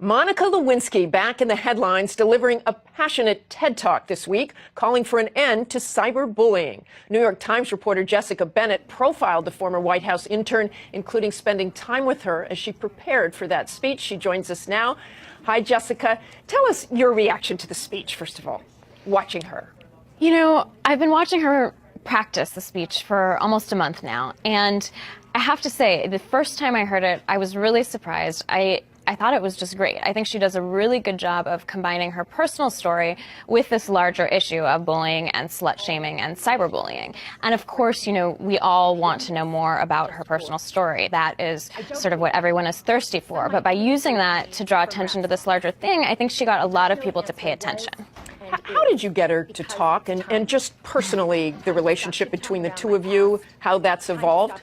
Monica Lewinsky back in the headlines, delivering a passionate TED Talk this week, calling for an end to cyberbullying. New York Times reporter Jessica Bennett profiled the former White House intern, including spending time with her as she prepared for that speech. She joins us now. Hi, Jessica. Tell us your reaction to the speech, first of all, watching her. You know, I've been watching her practice the speech for almost a month now, and I have to say, the first time I heard it, I was really surprised. I thought it was just great. I think she does a really good job of combining her personal story with this larger issue of bullying and slut-shaming and cyberbullying. And of course, you know, we all want to know more about her personal story. That is sort of what everyone is thirsty for. But by using that to draw attention to this larger thing, I think she got a lot of people to pay attention. How did you get her to talk, and just personally, the relationship between the two of you, how that's evolved?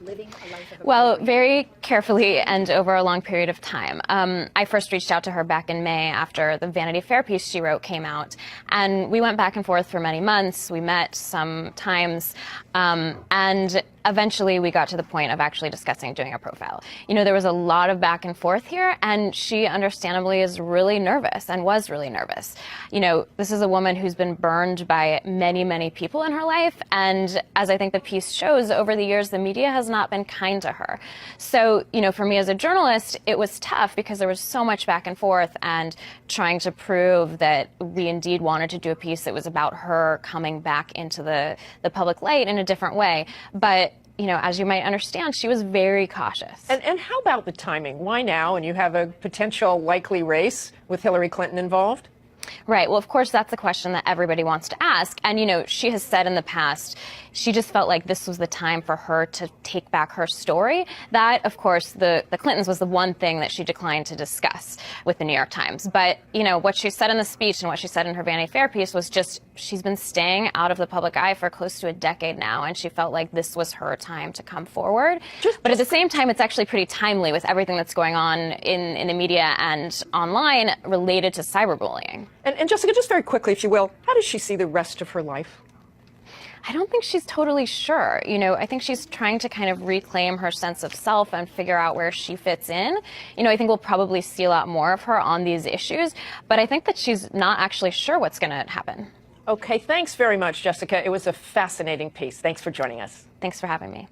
Well, very carefully and over a long period of time. I first reached out to her back in May after the Vanity Fair piece she wrote came out, and we went back and forth for many months. We met sometimes, and eventually we got to the point of actually discussing doing a profile. You know, there was a lot of back and forth here, and she understandably is really nervous and was really nervous. You know, this is a woman who's been burned by many, many people in her life, and as I think the piece shows, over the years the media has not been kind to her. So, you know, for me as a journalist, it was tough because there was so much back and forth and trying to prove that we indeed wanted to do a piece that was about her coming back into the public light in a different way. But you know, as you might understand, she was very cautious. And how about the timing? Why now? And you have a potential likely race with Hillary Clinton involved? Right. Well, of course, that's the question that everybody wants to ask. And, you know, she has said in the past, she just felt like this was the time for her to take back her story. That, of course, the Clintons was the one thing that she declined to discuss with the New York Times. But, you know, what she said in the speech and what she said in her Vanity Fair piece was just she's been staying out of the public eye for close to a decade now, and she felt like this was her time to come forward. But at the same time, it's actually pretty timely with everything that's going on in the media and online related to cyberbullying. And Jessica, just very quickly, if you will, how does she see the rest of her life? I don't think she's totally sure. You know, I think she's trying to kind of reclaim her sense of self and figure out where she fits in. You know, I think we'll probably see a lot more of her on these issues, but I think that she's not actually sure what's going to happen. Okay, thanks very much, Jessica. It was a fascinating piece. Thanks for joining us. Thanks for having me.